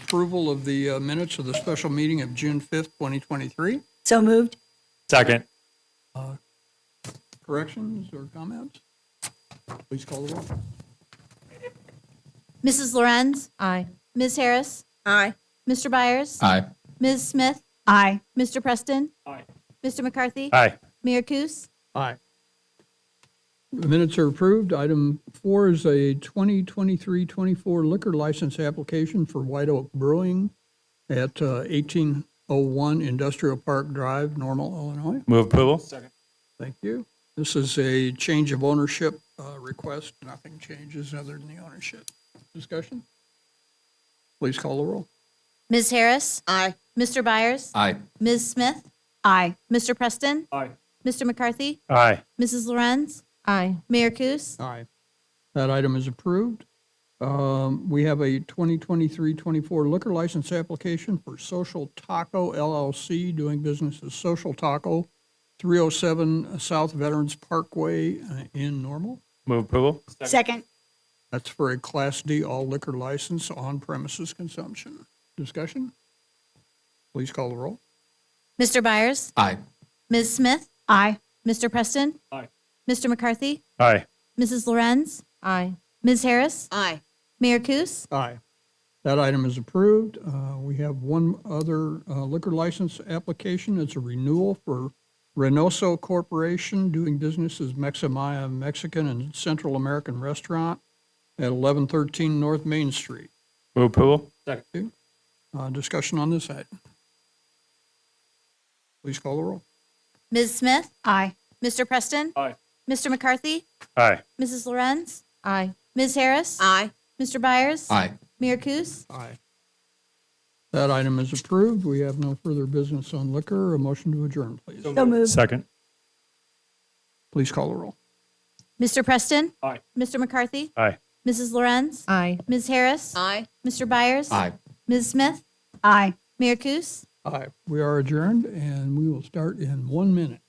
approval of the minutes of the special meeting of June 5th, 2023. So moved. Second. Corrections or comments? Please call the roll. Mrs. Lorenz, Aye. Ms. Harris, Aye. Mr. Byers, Aye. Ms. Smith, Aye. Mr. Preston, Aye. Mr. McCarthy, Aye. Mayor Kus. Aye. The minutes are approved. Item 4 is a 2023-24 liquor license application for White Oak Brewing at 1801 Industrial Park Drive, Normal, Illinois. Move approval. Second. Thank you. This is a change of ownership request. Nothing changes other than the ownership. Discussion? Please call the roll. Ms. Harris, Aye. Mr. Byers, Aye. Ms. Smith, Aye. Mr. Preston, Aye. Mr. McCarthy, Aye. Mrs. Lorenz, Aye. Mayor Kus. Aye. That item is approved. We have a 2023-24 liquor license application for Social Taco LLC, doing business as Social Taco, 307 South Veterans Parkway in Normal. Move approval. Second. That's for a Class D all liquor license on premises consumption. Discussion? Please call the roll. Mr. Byers, Aye. Ms. Smith, Aye. Mr. Preston, Aye. Mr. McCarthy, Aye. Mrs. Lorenz, Aye. Ms. Harris, Aye. Mayor Kus. Aye. That item is approved. We have one other liquor license application. It's a renewal for Reynoso Corporation, doing business as Mexamaya Mexican and Central American Restaurant at 1113 North Main Street. Move approval. Second. Discussion on this item. Please call the roll. Ms. Smith, Aye. Mr. Preston, Aye. Mr. McCarthy, Aye. Mrs. Lorenz, Aye. Ms. Harris, Aye. Mr. Byers, Aye. Mayor Kus. Aye. That item is approved. We have no further business on liquor. A motion to adjourn, please. So moved. Second. Please call the roll. Mr. Preston, Aye. Mr. McCarthy, Aye. Mrs. Lorenz, Aye. Ms. Harris, Aye. Mr. Byers, Aye. Ms. Smith, Aye. Mayor Kus. Aye. We are adjourned, and we will start in 1 minute.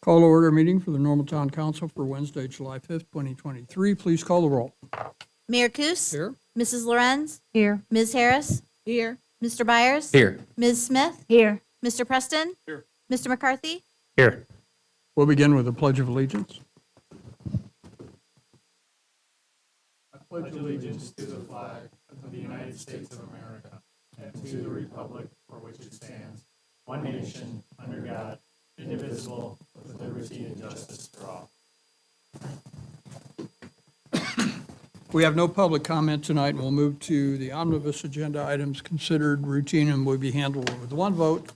Call to order meeting for the Normal Town Council for Wednesday, July 5th, 2023. Please call the roll. Mayor Kus. Here? Mrs. Lorenz, Here. Ms. Harris, Here. Mr. Byers, Here. Ms. Smith, Here. Mr. Preston, Here. Mr. McCarthy, Here. We'll begin with the Pledge of Allegiance. We have no public comment tonight, and we'll move to the omnibus agenda items considered routine and will be handled with one vote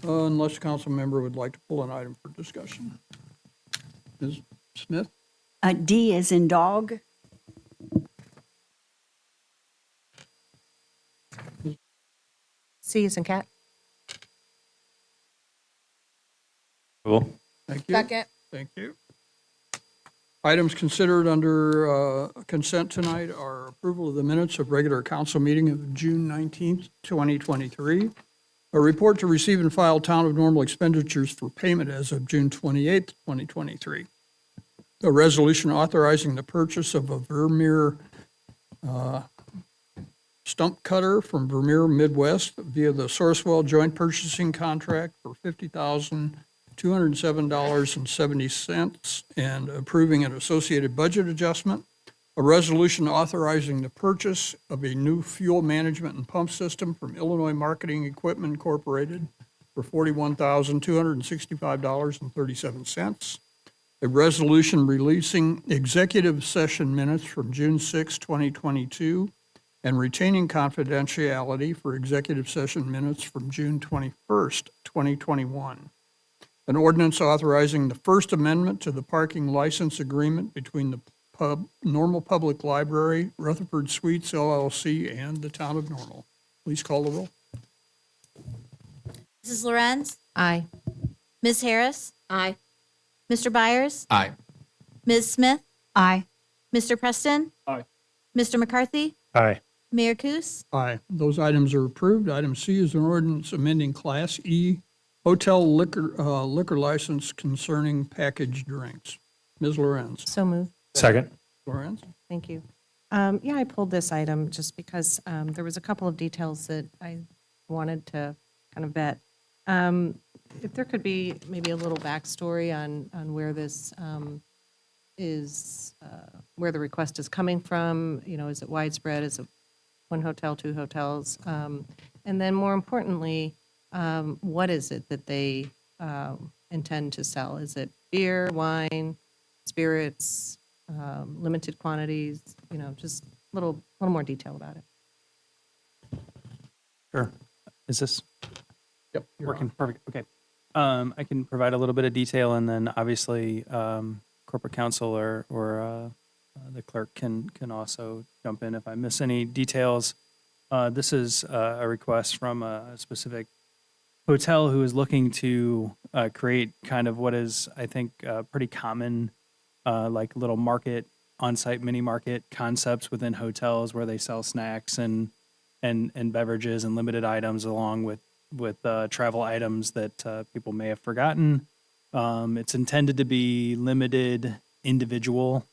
unless a council member would like to pull an item for discussion. Ms. Smith? D is in dog. C is in cat. Approval. Thank you. Second. Thank you. Items considered under consent tonight are approval of the minutes of regular council meeting of June 19th, 2023. A report to receive and file town of Normal expenditures for payment as of June 28th, 2023. A resolution authorizing the purchase of a Vermeer stump cutter from Vermeer Midwest via the Sourcewell Joint Purchasing Contract for $50,207.70 and approving an associated budget adjustment. A resolution authorizing the purchase of a new fuel management and pump system from Illinois Marketing Equipment Incorporated for $41,265.37. A resolution releasing executive session minutes from June 6, 2022, and retaining confidentiality for executive session minutes from June 21st, 2021. An ordinance authorizing the First Amendment to the parking license agreement between the Normal Public Library, Rutherford Suites LLC, and the town of Normal. Please call the roll. Mrs. Lorenz, Aye. Ms. Harris, Aye. Mr. Byers, Aye. Ms. Smith, Aye. Mr. Preston, Aye. Mr. McCarthy, Aye. Mayor Kus. Aye. Those items are approved. Item C is an ordinance amending Class E hotel liquor license concerning packaged drinks. Ms. Lorenz. So moved. Second. Lorenz? Thank you. Yeah, I pulled this item just because there was a couple of details that I wanted to kind of vet. If there could be maybe a little backstory on where this is, where the request is coming from, is it widespread? Is it one hotel, two hotels? And then more importantly, what is it that they intend to sell? Is it beer, wine, spirits, limited quantities, just a little more detail about it. Sure. Is this Yep. you're working? on. Perfect. Okay. I can provide a little bit of detail, and then obviously corporate counsel or the clerk can also jump in if I miss any details. This is a request from a specific hotel who is looking to create kind of what is, I think, pretty common, like little market, on-site mini market concepts within hotels where they sell snacks and beverages and limited items along with travel items that people may have forgotten. It's intended to be limited individual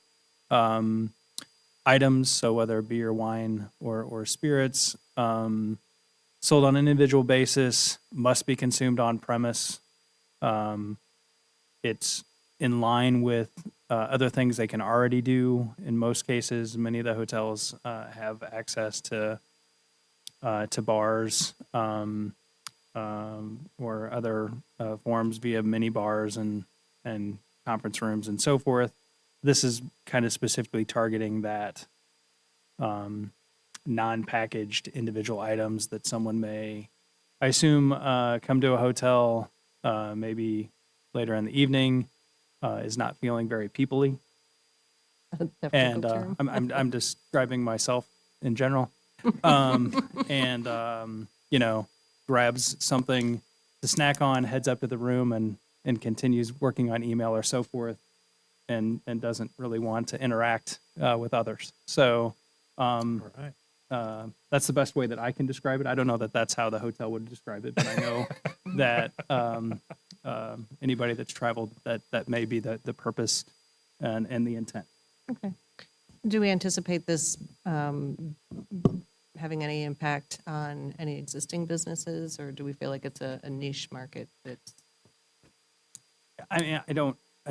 items, so whether beer, wine, or spirits, sold on an individual basis, must be consumed on premise. It's in line with other things they can already do. In most cases, many of the hotels have access to bars or other forms via mini bars and conference rooms and so forth. This is kind of specifically targeting that non-packaged individual items that someone may, I assume, come to a hotel maybe later in the evening, is not feeling very people-y. And I'm describing myself in general. Grabs something to snack on, heads up to the room and continues working on email or so forth, and doesn't really want to interact with others. So that's the best way that I can describe it. I don't know that that's how the hotel would describe it, but I know that anybody that's traveled, that may be the purpose and the intent. Okay. Do we anticipate this having any impact on any existing businesses, or do we feel like it's a niche market that's? I mean, I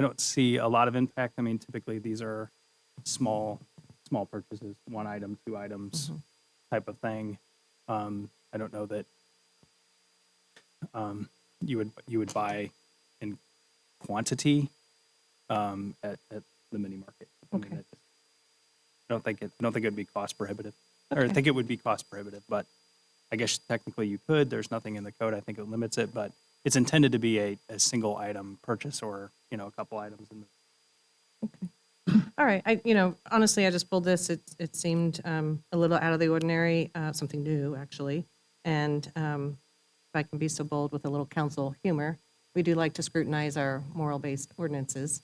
don't see a lot of impact. I mean, typically these are small purchases, one item, two items type of thing. I don't know that you would buy in quantity at the mini market. I mean, Okay. I don't think it would be cost prohibitive. Or I think it would be cost prohibitive, but I guess technically you could. There's nothing in the code I think it limits it, but it's intended to be a single item purchase or a couple items in the All right. Honestly, I just pulled this. It seemed a little out of the ordinary, something new, actually. And if I can be so bold with a little council humor, we do like to scrutinize our moral-based ordinances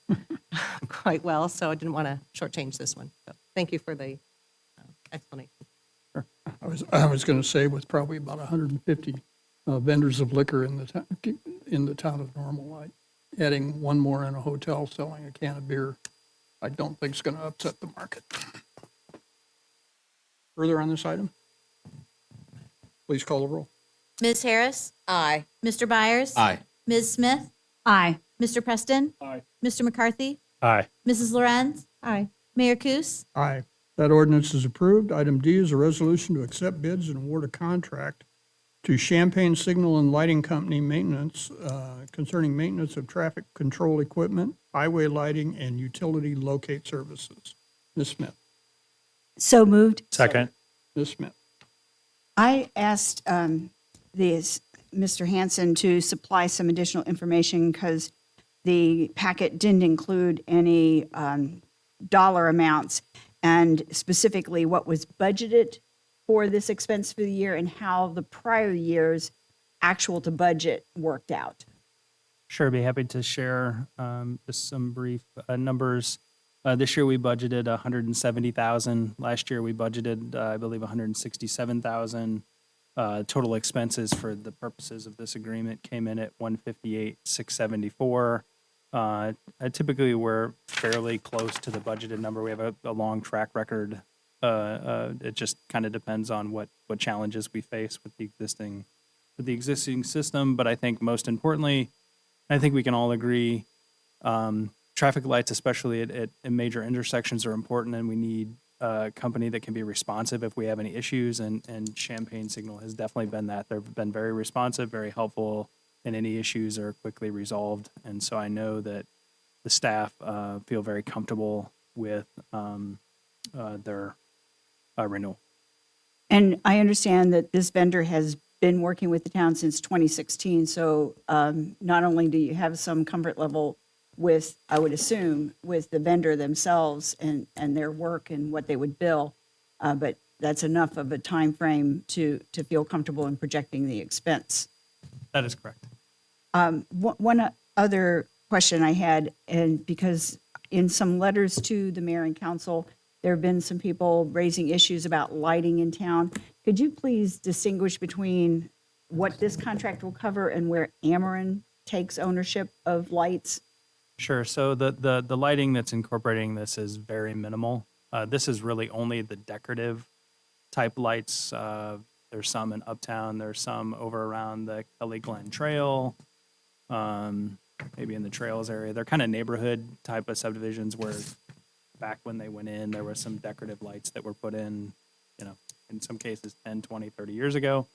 quite well, so I didn't want to shortchange this one. So thank you for the explanation. I was going to say with probably about 150 vendors of liquor in the town of Normal, adding one more in a hotel selling a can of beer, I don't think is going to upset the market. Further on this item? Please call the roll. Ms. Harris? Aye. Mr. Byers? Aye. Ms. Smith? Aye. Mr. Preston? Aye. Mr. McCarthy? Aye. Mrs. Lorenz? Aye. Mayor Kus? Aye. That ordinance is approved. Item D is a resolution to accept bids and award a contract to Champagne Signal and Lighting Company maintenance concerning maintenance of traffic control equipment, highway lighting, and utility locate services. Ms. Smith. So moved. Second. Ms. Smith. I asked Mr. Hanson to supply some additional information because the packet didn't include any dollar amounts and specifically what was budgeted for this expense for the year and how the prior year's actual to budget worked out. Sure, be happy to share just some brief numbers. This year we budgeted 170,000. Last year we budgeted, I believe, 167,000. Total expenses for the purposes of this agreement came in at 158,674. Typically, we're fairly close to the budgeted number. We have a long track record. It just kind of depends on what challenges we face with the existing system. But I think most importantly, I think we can all agree, traffic lights, especially at major intersections, are important, and we need a company that can be responsive if we have any issues. And Champagne Signal has definitely been that. They've been very responsive, very helpful, and any issues are quickly resolved. And so I know that the staff feel very comfortable with their renewal. And I understand that this vendor has been working with the town since 2016. So not only do you have some comfort level with, I would assume, with the vendor themselves and their work and what they would bill, but that's enough of a time frame to feel comfortable in projecting the expense. That is correct. One other question I had, and because in some letters to the mayor and council, there have been some people raising issues about lighting in town. Could you please distinguish between what this contract will cover and where Ameren takes ownership of lights? Sure. So the lighting that's incorporating this is very minimal. This is really only the decorative type lights. There's some in Uptown. There's some over around the Kelly Glen Trail, maybe in the Trails area. They're kind of neighborhood type of subdivisions where back when they went in, there were some decorative lights that were put in, in some cases 10, 20, 30 years ago.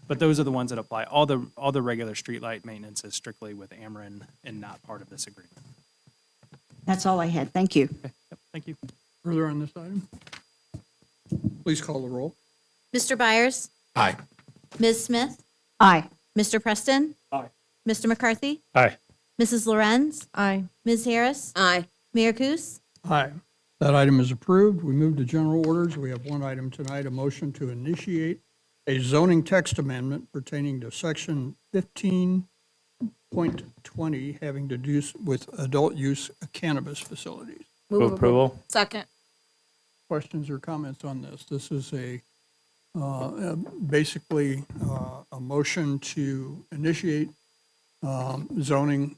But those are the ones that apply. All the regular streetlight maintenance is strictly with Ameren and not part of this agreement. That's all I had. Thank you. Okay. Yep. Thank you. Further on this item? Please call the roll. Mr. Byers? Aye. Ms. Smith? Aye. Mr. Preston? Aye. Mr. McCarthy? Aye. Mrs. Lorenz? Aye. Ms. Harris? Aye. Mayor Kus? Aye. That item is approved. We move to general orders. We have one item tonight, a motion to initiate a zoning text amendment pertaining to section 15.20 having to do with adult use cannabis facilities. Move approval. Second. Questions or comments on this? This is basically a motion to initiate zoning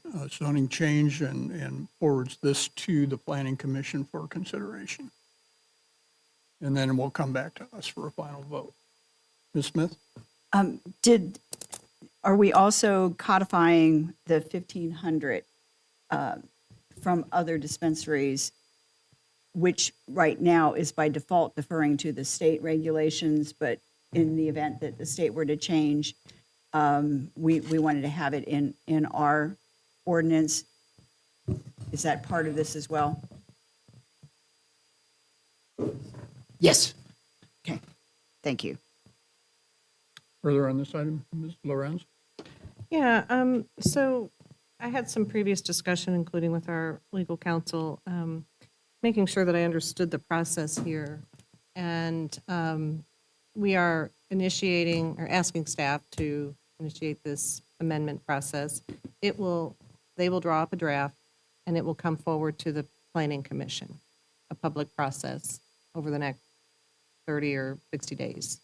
change and forwards this to the Planning Commission for consideration. And then we'll come back to us for a final vote. Ms. Smith? Are we also codifying the 1,500 from other dispensaries, which right now is by default deferring to the state regulations, but in the event that the state were to change, we wanted to have it in our ordinance? Is that part of this as well? Yes. Okay, thank you. Further on this item, Ms. Lorenz? Yeah, so I had some previous discussion, including with our legal counsel, making sure that I understood the process here. And we are initiating or asking staff to initiate this amendment process. They will draw up a draft and it will come forward to the Planning Commission, a public process over the next 30 or 60 days.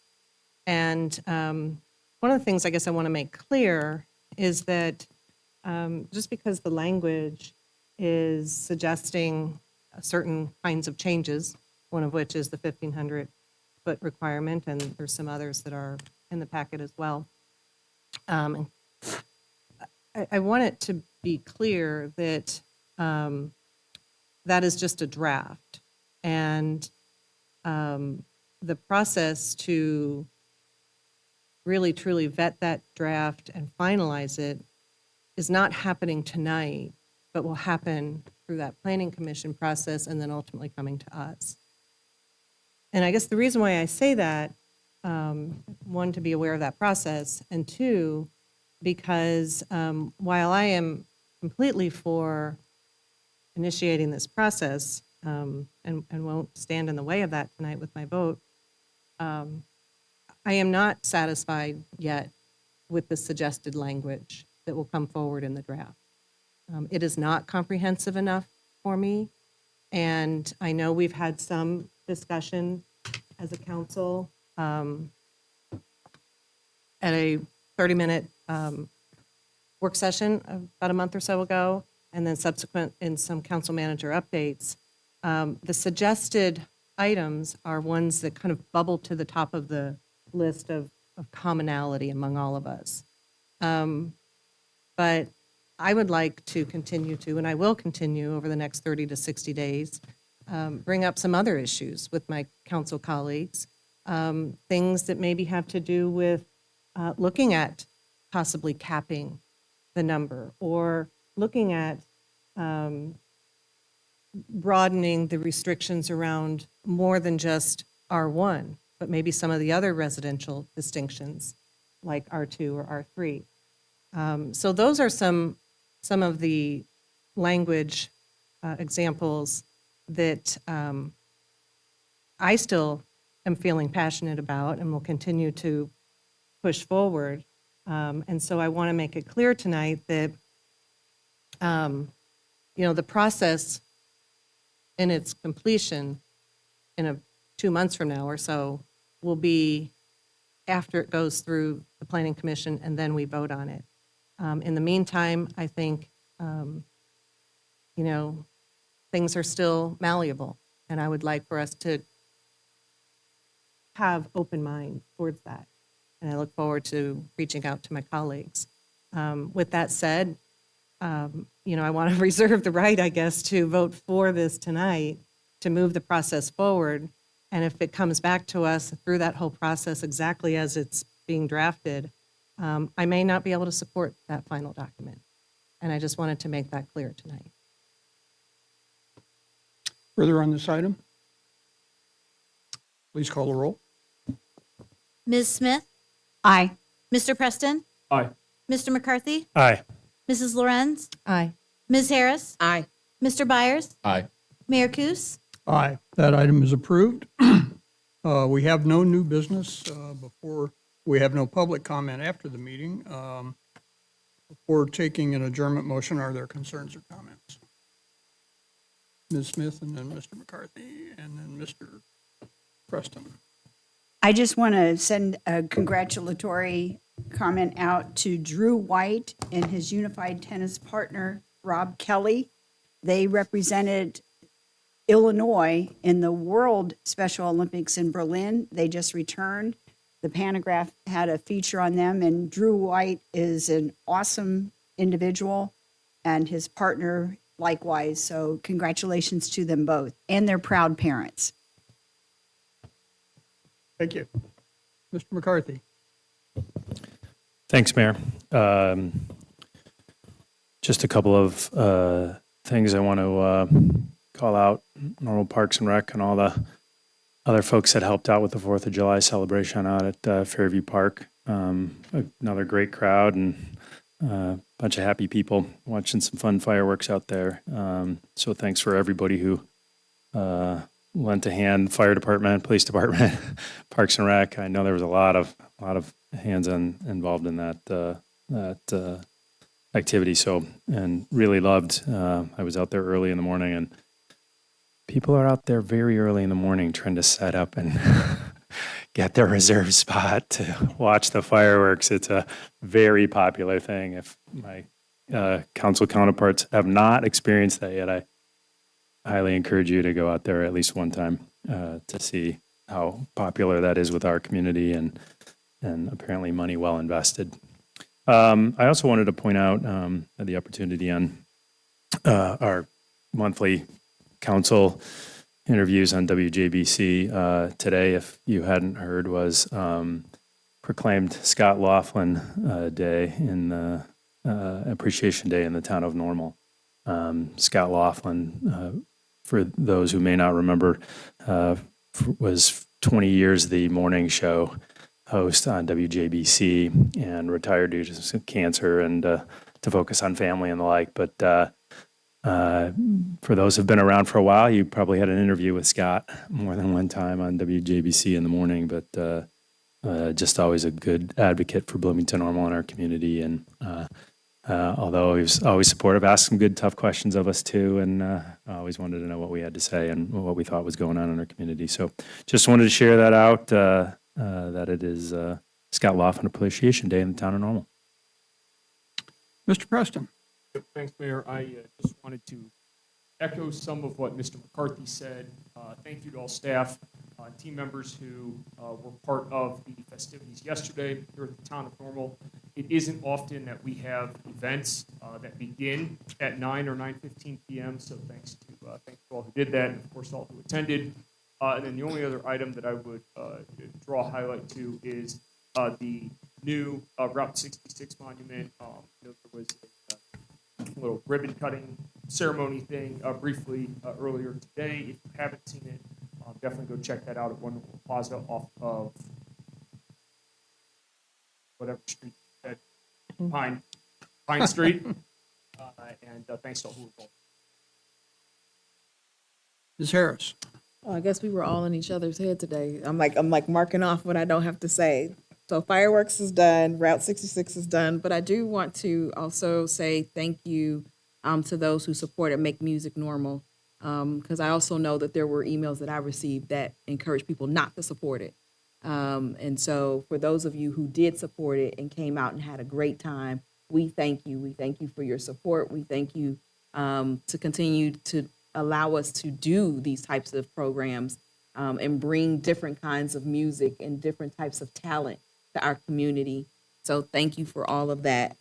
And one of the things I guess I want to make clear is that just because the language is suggesting certain kinds of changes, one of which is the 1,500-foot requirement, and there's some others that are in the packet as well. And I want it to be clear that that is just a draft. And the process to really truly vet that draft and finalize it is not happening tonight, but will happen through that planning commission process and then ultimately coming to us. And I guess the reason why I say that, one, to be aware of that process, and two, because while I am completely for initiating this process and won't stand in the way of that tonight with my vote, I am not satisfied yet with the suggested language that will come forward in the draft. It is not comprehensive enough for me, and I know we've had some discussion as a council at a 30-minute work session about a month or so ago, and then subsequent in some council manager updates. The suggested items are ones that kind of bubble to the top of the list of commonality among all of us. But I would like to continue to, and I will continue over the next 30 to 60 days, bring up some other issues with my council colleagues, things that maybe have to do with looking at possibly capping the number, or looking at broadening the restrictions around more than just R1, but maybe some of the other residential distinctions like R2 or R3. So those are some of the language examples that I still am feeling passionate about and will continue to push forward. And so I want to make it clear tonight that, the process in its completion in 2 months from now or so will be after it goes through the Planning Commission and then we vote on it. In the meantime, I think, things are still malleable, and I would like for us to have open mind towards that. And I look forward to reaching out to my colleagues. With that said, I want to reserve the right, I guess, to vote for this tonight, to move the process forward. And if it comes back to us through that whole process exactly as it's being drafted, I may not be able to support that final document. And I just wanted to make that clear tonight. Further on this item? Please call the roll. Ms. Smith? Aye. Mr. Preston? Aye. Mr. McCarthy? Aye. Mrs. Lorenz? Aye. Ms. Harris? Aye. Mr. Byers? Aye. Mayor Kus? Aye, that item is approved. We have no new business we have no public comment after the meeting. Before taking an adjournment motion, are there concerns or comments? Ms. Smith, and then Mr. McCarthy, and then Mr. Preston. I just want to send a congratulatory comment out to Drew White and his unified tennis partner, Rob Kelly. They represented Illinois in the World Special Olympics in Berlin. They just returned. The Pantograph had a feature on them, and Drew White is an awesome individual, and his partner likewise. So congratulations to them both and their proud parents. Thank you. Mr. McCarthy. Thanks, Mayor. Just a couple of things I want to call out. Normal Parks and Rec and all the other folks that helped out with the 4th of July celebration out at Fairview Park. Another great crowd and a bunch of happy people watching some fun fireworks out there. So thanks for everybody who lent a hand, fire department, police department, Parks and Rec. I know there was a lot of hands involved in that activity. So, and really loved, I was out there early in the morning, and people are out there very early in the morning trying to set up and get their reserve spot to watch the fireworks. It's a very popular thing. If my council counterparts have not experienced that yet, I highly encourage you to go out there at least one time to see how popular that is with our community, and apparently money well invested. I also wanted to point out the opportunity on our monthly council interviews on WJBC today, if you hadn't heard, was proclaimed Scott Laughlin Day in the Appreciation Day in the town of Normal. Scott Laughlin, for those who may not remember, was 20 years the morning show host on WJBC and retired due to some cancer and to focus on family and the like. But for those who've been around for a while, you probably had an interview with Scott more than one time on WJBC in the morning, but just always a good advocate for Bloomington Normal in our community. And although he was always supportive, asked some good, tough questions of us too, and always wanted to know what we had to say and what we thought was going on in our community. So just wanted to share that out, that it is Scott Laughlin Appreciation Day in the town of Normal. Mr. Preston? Thanks, Mayor. I just wanted to echo some of what Mr. McCarthy said. Thank you to all staff, team members who were part of the festivities yesterday here at the town of Normal. It isn't often that we have events that begin at 9 or 9:15 p.m., so thanks to all who did that, and of course all who attended. And then the only other item that I would draw a highlight to is the new Route 66 monument. There was a little ribbon cutting ceremony thing briefly earlier today. If you haven't seen it, definitely go check that out at Wonderful Plaza off of whatever street, Pine Street. And thanks to all who were involved. Ms. Harris? Well, I guess we were all in each other's head today. I'm like marking off what I don't have to say. So fireworks is done, Route 66 is done, but I do want to also say thank you to those who supported Make Music Normal, because I also know that there were emails that I received that encouraged people not to support it. And so for those of you who did support it and came out and had a great time, we thank you. We thank you for your support. We thank you to continue to allow us to do these types of programs and bring different kinds of music and different types of talent to our community. So thank you for all of that.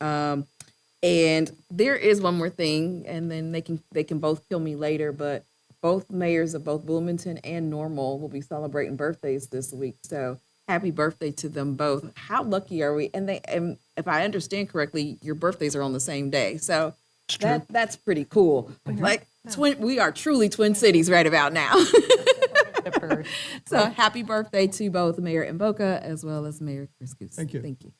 And there is one more thing, and then they can both kill me later, but both mayors of both Bloomington and Normal will be celebrating birthdays this week. So happy birthday to them both. How lucky are we? And if I understand correctly, your birthdays are on the same day. So that's pretty cool. Like we are truly twin cities right about now. So happy birthday to both Mayor Mboka as well as Mayor Chris Goose. Thank you. Thank you.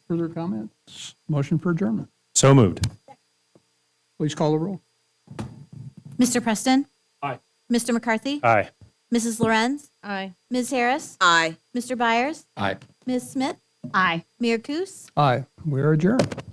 Further comments? Motion for adjournment. So moved. Please call the roll. Mr. Preston? Aye. Mr. McCarthy? Aye. Mrs. Lorenz? Aye. Ms. Harris? Aye. Mr. Byers? Aye. Ms. Smith? Aye. Mayor Kus? Aye, we are adjourned.